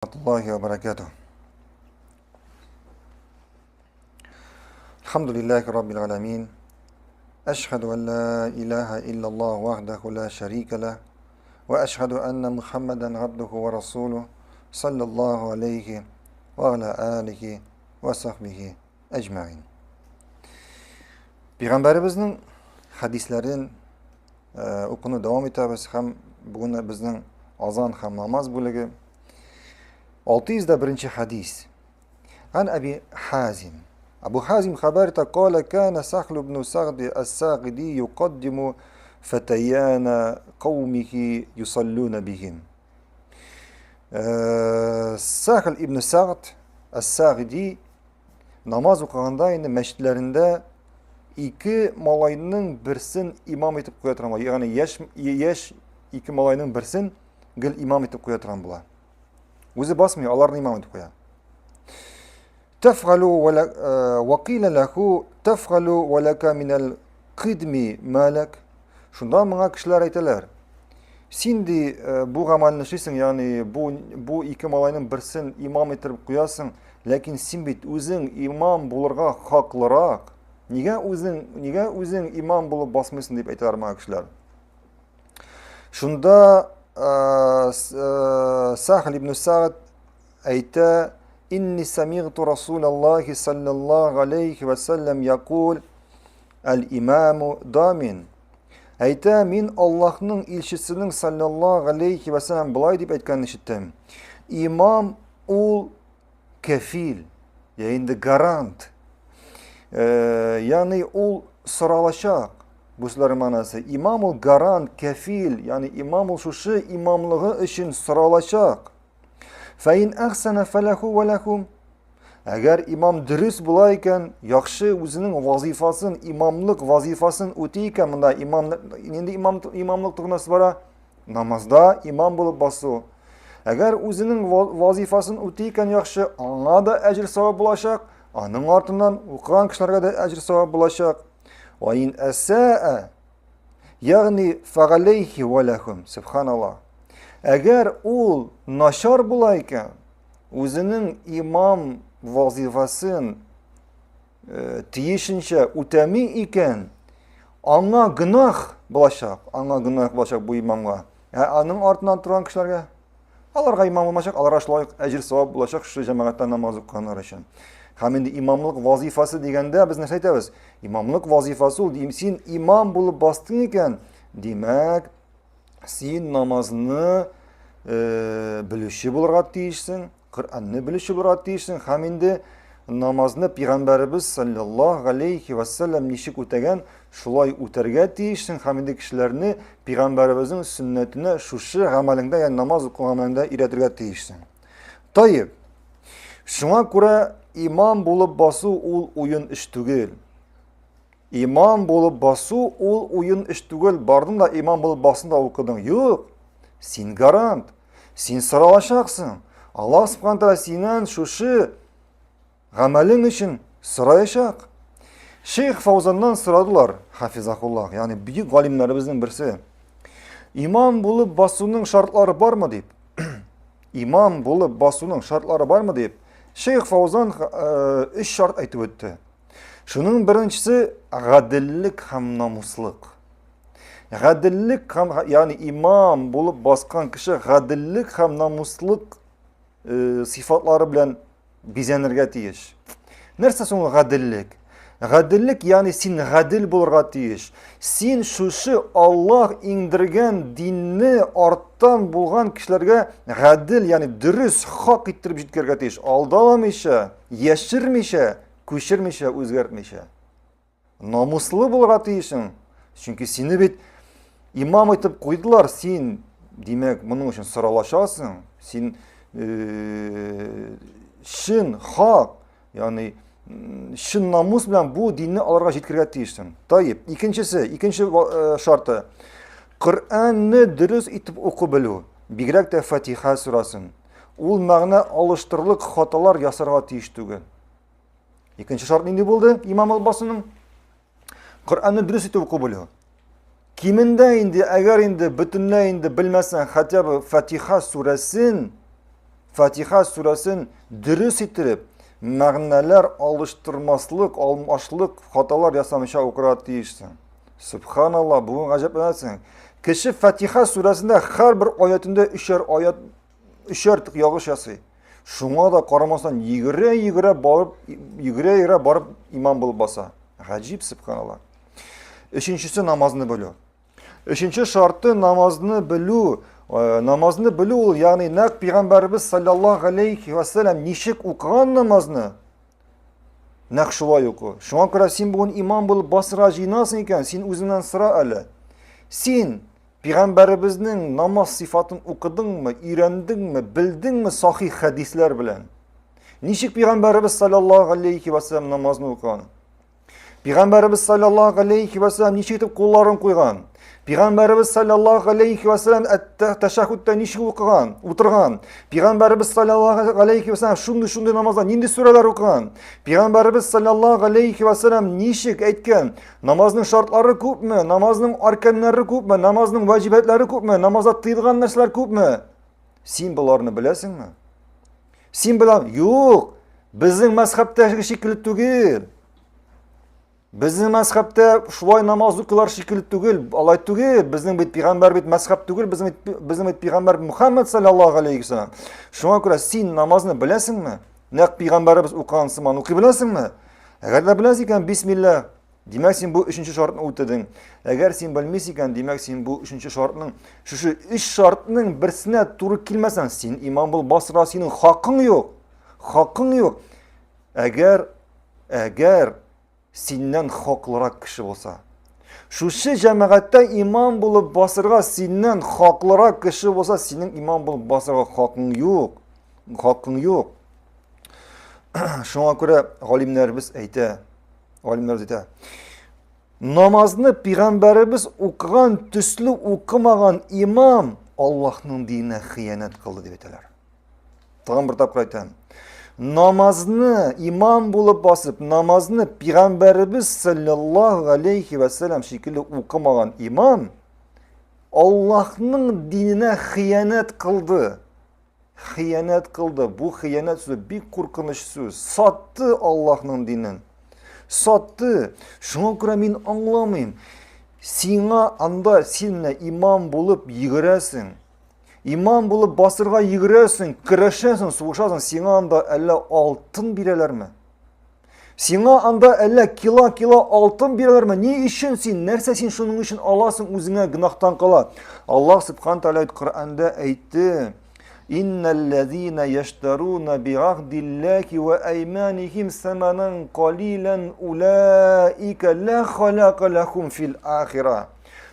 الله وبركاته. الحمد لله رب العالمين. أشهد أن لا إله إلا الله وحده لا شريك له، وأشهد أن محمدا عبده ورسوله صلى الله عليه وعلى آله وصحبه أجمعين. Peygamberimizin hadislerin okunu devam etamiz. Hem bugün bizning azan hem namaz bölügi 601 hadis. An Abi Hazim. Abu Hazim haberta قال كان سهل بن سعد الساعدي يقدم فتيان قومه يصلون بهم. Sahl ibn Sa'd es-Sa'idi namaz okuyanda indi mescitlerinde iki malayının birsin imam etip koyaturan bular. Yani yaş iki malayının birsin gil imam etip koyaturan bular. O'zi basmıyor, alarni imam etip koyar. تفعل وقيل له تفعل ولك من القدم مالك. Şundan bana kişiler aytırlar. Şimdi bu gamalni işleysin, yani bu iki malayının birsin imam ettirip koyasın. Lakin sen bit o'zing imam bulurga haklırak. Nega o'zing imam bulup basmıyorsun deb aytırlar bana kişiler. Şunda Sahl ibn Sa'd ayta İnni sami'tu Rasulullah sallallahu aleyhi ve sellem yakul el-imamu damin. Ayta min Allah'ın ilçisinin sallallahu aleyhi ve sellem bulay deyip aytkanını işittim. İmam ul kefil, yani garant. Yani ul sıralaşak. Bu sözlerin manası. İmam ul garant, kefil, yani imam ul şuşu imamlığı için sıralaşak. فَاِنْ اَحْسَنَ فَلَهُ وَلَهُمْ. Eğer imam dürüst bulayken, yaxşı özünün vazifasını, imamlık vazifasını öteyken, bunda imamlık tıknası var, namazda imam bulup bası. Eğer özünün vazifasını öteyken yaxşı, ona da ecir sevap bulaşak, onun ardından okuyan kişilere de ecir sevap bulaşak. وَاِنْ اَسَاءَ yani فَغَلَيْهِ وَلَهُمْ. Subhanallah. Eğer ol naşar bulayken, özünün imam vazifasını tiyişince utemi iken, ana günah bulaşak bu imamga. Yani onun ardından duran kişilerge, alarga imam olmaşak, alara şulayık ecir sevap bulaşak, şu cemaattan namaz okuyanlar için. Hem indi imamlık vazifası degende biz ne aytamiz? İmamlık vazifası ol, sen imam bulup bastın iken, demek, sen namazını bilişi bulurga tiyişsin, Kur'an'ını bilişi bulurga tiyişsin. Hem indi namazını Peygamberimiz sallallahu aleyhi ve sellem nişik ötegen, şulay öterge tiyişsin. Hem indi kişilerini Peygamberimizin sünnetine şuşu amelinde, yani namaz amelinde iletirge tiyişsin. Tayyip, şuna göre imam bulup bası ol oyun iş tügül. İmam bulup bası ol oyun iş tügül. Bardın da imam bulup basın da okudun. Yok. Sen garant. Sen sıralaşaksın. Allah subhanahu teala senen şuşu amelin için sıralaşak. Şeyh Fawzan'dan sıradılar. Hafizahullah. Yani büyük alimlerimizin birisi. İmam bulup basının şartları var mı deyip. İmam bulup basının şartları var mı deyip. Şeyh Fawzan 3 şart aytıp öttü. Şunun birincisi gadillik hem namuslık. Gadillik yani imam bulup baskan kişi gadillik hem namusluk sıfatları bilen bizenirge tiyiş. Nerse son gadillik? Gadillik yani sen gadil bulurga tiyiş. Sen şuşu Allah indirgen dinni arttan bulgan kişilerge gadil yani dürüst hak ettirip jitkerge tiyiş. Aldalamışa, yeşirmişe, kuşirmişe, özgertmişe. Namuslu bulurga tiyişin. Çünkü seni bit İmam etip koydular, sen demek bunun için sıralaşasın. Sen şın, hak, yani şın namus bilen bu dinni alarga jetkirge tiyişsin. Tayyip. İkinci şartı. Kur'an'ı dürüst etip oku bilu. Bigrek de Fatiha surasın. Ol mağna alıştırılık hatalar yasarga tiyiş tügün. İkinci şart neydi buldu? İmam albasının Kur'an'ı dürüst etip oku bilu. Kiminde indi, eğer indi, bütünle indi bilmezsen hatta Fatiha suresin Fatiha surasini dürüst ettirib, ma'nalar alıştırmaslık, almaşlık hatalar yasamışa okurat deyishsin. Subhanallah, bu g'ajablanasың. Kishi Fatiha surasida har bir oyatında üçer tık yağış yasay. Şuna da qaramasdan yigire barıp imam bo'lib basa. G'ajib, subhanallah. Üçüncüsü namazını bölü. Üçüncü şartı namazını bölü. Namazını bölü ol. Yani ne Peygamberimiz sallallahu aleyhi ve sellem nişik okuyan namazını ne şulay oku. Şuna göre sen bugün imam bulup basıra jinasın iken sen özünden sıra öyle. Sen Peygamberimizin namaz sıfatını okudun mu, öğrendin mi, bildin mi sahih hadisler bilen? Nişik Peygamberimiz sallallahu aleyhi ve sellem namazını okuyan? Peygamberimiz sallallahu aleyhi ve sellem nişik etip kollarını koygan? Peygamberimiz sallallahu aleyhi ve sellem teşahhütte nişik okugan, oturgan? Peygamberimiz sallallahu aleyhi ve sellem şundu namazda nindi süreler okugan? Peygamberimiz sallallahu aleyhi ve sellem nişik etken namazının şartları köp mü? Namazının arkanları köp mü? Namazının vacibetleri köp mü? Namaza tıyılgan narsalar köp mü? Sen bularını bilesin mi? Sen bilen, yok. Bizim mezhepte şekilli tügül. Bizim mezhepte şulay namaz kılar şekilli tügül. Allah tügül. Bizim bit peygamber bit mezhep tügül. Bizim bit peygamber Muhammed sallallahu aleyhi ve sellem. Şuna göre sen namazını bilesin mi? Ne peygamberimiz okuyan sıman okuyabilesin mi? Eğer de bilesin iken Bismillah. Demek sen bu üçüncü şartını ötedin. Eğer sen bilmeysen iken demek sen bu üçüncü şartının şu üç şartının birisine doğru kelmesen sen imam bul basra senin hakkın yok. Hakkın yok. Eğer senden haklırak kişi olsa, şu cemaate imam bulup basırga senden haklırak kişi olsa, senin imam bulup basırga hakkın yok. Hakkın yok. Şuna göre alimlerimiz ayta. Namazını Peygamberimiz okugan, tüslü okumagan imam Allah'ın dinine hıyanet kıldı deyip aytalar. Tağın bir tapkır aytan. Namazını imam bulup basıp, namazını Peygamberimiz sallallahu aleyhi ve sellem şekilde okumagan imam Allah'ın dinine hıyanet kıldı. Hıyanet kıldı. Bu hıyanet sözü bir korkunç söz. Sattı Allah'ın dinini. Sattı. Şuna göre ben anlamayayım. Sina anda seninle imam bulup yığıresın. İmam bulup basırga yığıresın, kıraşarsın, soğuşarsın. Sina anda elle altın bireler mi? Sina anda elle kila altın bireler mi? Ne işin sen? Nerse sen şunun için alasın özüne günahtan kala. Allah subhanahu teala Kur'an'da ayette. İnnellezîne yeşterûne bi'ahdillâhi ve eymanihim semanen qalilan ulaike la halaka lehum fil ahire.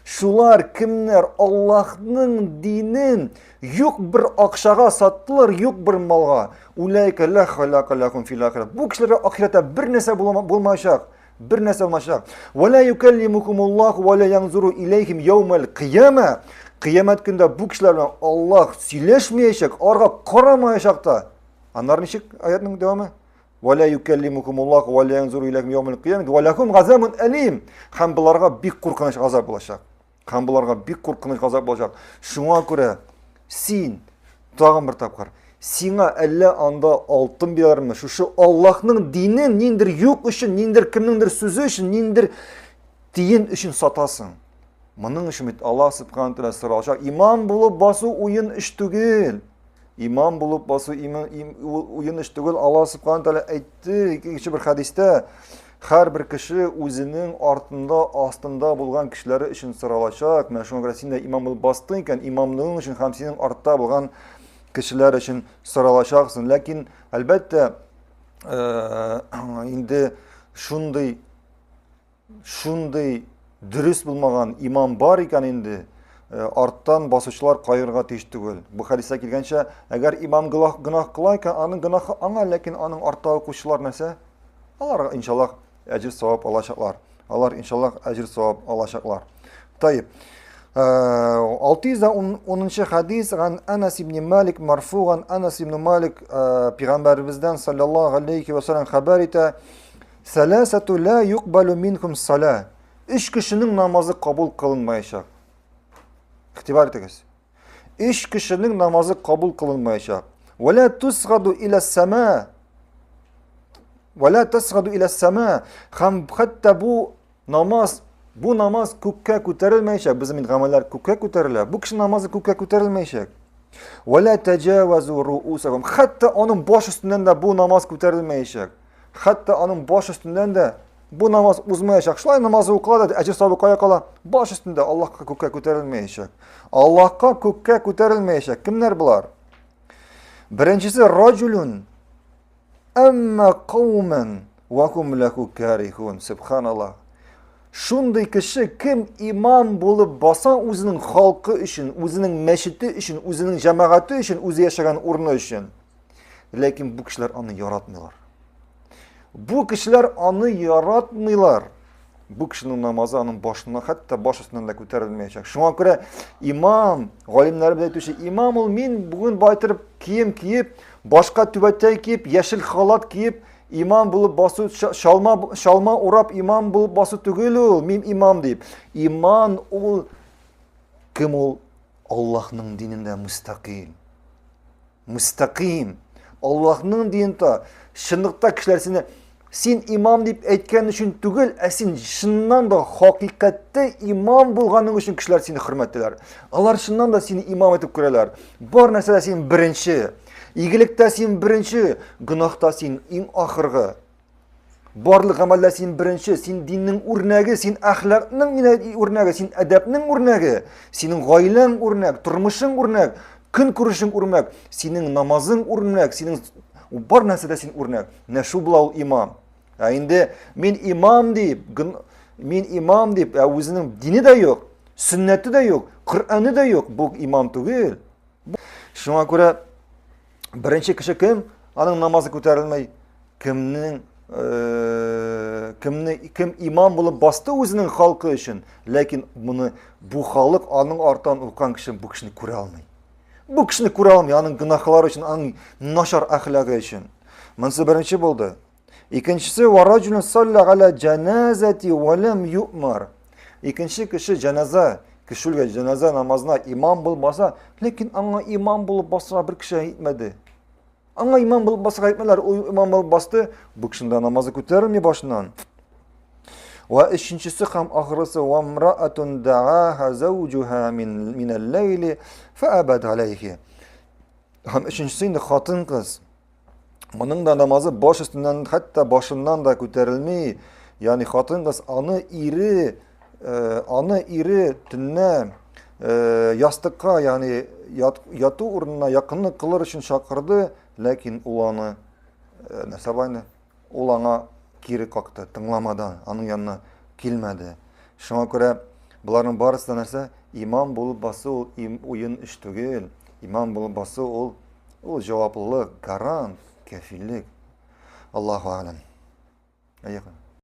Şular kimler Allah'ın dinin yok bir akşağa sattılar, yok bir malga. Ulaike la halaka lehum fil ahire. Bu kişilere ahirete bir nese bulmayacak. Bir nese olmayacak. Ve la yukellimukumullahu ve la yanzuru ileyhim yevmel kıyame. Kıyamet günde bu kişilerle Allah söyleşmeyecek, arka karamayacak da. Anlar nişik ayetinin devamı? وَلَا يُكَلِّمُكُمُ اللّٰهُ وَلَا يَنْزُرُ اِلَيْكُمْ يَوْمَ الْقِيَامَةِ وَلَكُمْ غَزَامٌ اَلِيمٌ. Hem bunlara bir korkunç azap olacak. Hem bunlara bir korkunç azap olacak. Şuna göre sen, tağın bir tapkar, sana elle anda altın bilir mi? Şu Allah'ın dinin nindir yok için, nindir kimnindir sözü için, nindir din için satasın. Bunun için Allah subhanahu teala sıralacak. İmam bulup bası oyun iş değil. İmam bulup bası oyun iş değil. Allah subhanahu teala aytdı ikinci bir hadiste. Her bir kişi özünün astında bulgan kişileri için sıralacak. Ben şuna göre sen de imam bulup bastıyken imamlığın için hem senin artta bulgan kişiler için sıralayacaksın. Lakin elbette indi şunday dürüst bulmagan imam var iken indi arttan basıçılar kayırga teş tügül. Bu hadise kelgençe eğer imam günah kılayken anın günahı ana lakin anın artta okuşçular nese? Allah inşallah ecir sevap alacaklar. Allah inşallah ecir sevap alacaklar. Tayyip. 610. hadis an Enes ibn Malik marfuğan Enes ibn Malik Peygamberimizden sallallahu aleyhi ve sellem haber ite Selasetu la yukbalu minkum salah. Üç kişinin namazı kabul kılınmayacak. İhtibar ediniz. Üç kişinin namazı kabul kılınmayacak. ولا تصعد إلى السماء ولا تصعد إلى السماء hatta bu namaz ko'kka ko'tarilmayshak. Bizning g'amallar ko'kka ko'tariladi. Bu kishi namozi ko'kka ko'tarilmayshak. ولا تجاوزوا رؤوسكم hatta onun bosh ustidan da bu namoz ko'tarilmayshak. Hatta onun bosh ustidan da bu namoz uzmayshak. Shular namozni o'qiladi, ajr savobi qo'ya qola. Bosh ustida Allohga ko'kka ko'tarilmayshak. Allohga ko'kka ko'tarilmayshak. Kimlar bular? Birinchisi rajulun amma qawman wa hum lahu karihun. Subhanallah. Shunday kishi kim imom bo'lib bosa o'zining xalqi uchun, o'zining masjidi uchun, o'zining jamoati uchun, o'zi yashagan o'rni uchun. Lekin bu kishilar uni yaratmaylar. Bu kishilar uni yaratmaylar. Bu kishining namozi uning boshidan hatto bosh ustidan da ko'tarilmayacak. Shunga ko'ra imom, olimlar bilan aytuvchi, imomul men bugun boytirib kiyim kiyib, boshqa tubatday kiyib, yashil xalat kiyib imom bo'lib bosib shalma o'rab imom bo'lib bosib tugul men imom deb. Iymon ul kim ul Allohning dinida mustaqim. Mustaqim. Allohning dinida shundoqda kishilar seni sen imom deb aytgan uchun tugul, sen shundan da haqiqatda imom bo'lganing uchun kishilar seni hurmatlar. Ular shundan da seni imom etib ko'ralar. Bor narsada sen birinchi, iyilikda sen birinchi, gunohda sen eng oxirgi. Borliq amalda sen birinchi, sen dinning o'rnagi, sen axloqning o'rnagi, sen adabning o'rnagi, sening oilang o'rnak, turmushing o'rnak, kun ko'rishing o'rnak, sening namozing o'rnak, sening bor narsada sen o'rnak. Na shu bilan imom. Endi men imom deb o'zining dinida yo'q, sunnatida yo'q, Qur'onida yo'q, bu imom tugul. Shunga ko'ra birinchi kishi kim? Uning namozi ko'tarilmay, kim imom bo'lib bosdi o'zining xalqi uchun, lekin bu xalq uning ortidan o'qgan kishi bu kishini ko'ra olmaydi. Bu kishini ko'ra olmaydi, uning gunohlari uchun, uning noshar axloqi uchun. Bunisi birinchi bo'ldi. Ikkinchisi va rajulun salla ala janazati va lam yu'mar. Ikkinchi kishi kishilga janoza namozina imom bo'lib bo'lsa, lekin anga imom bo'lib bo'lsa bir kishi aytmadi. Anga imom bo'lib bo'lsa aytmalar, u imom bo'lib bosdi, bu kishining namozi ko'tarilmay boshidan. Va uchinchisi ham oxirisi va imra'atun da'aha zawjuha min al-layli fa abad alayhi. Ham uchinchisi endi xotin qiz. Uning da namozi bosh ustidan hatto boshidan da ko'tarilmay, ya'ni xotin qiz ana iri tunni yostiqqa, ya'ni yotuv o'rnina yaqinlik qilar uchun chaqirdi, lekin ularni nasabani ularga kiri qoqdi, tinglamadan, uning yonina kelmadi. Shunga ko'ra bularning barisi narsa imom bo'lib bosa u o'yin ish tugul. Imom bo'lib bosa u javoblilik, garant, kafillik. Allohu a'lam.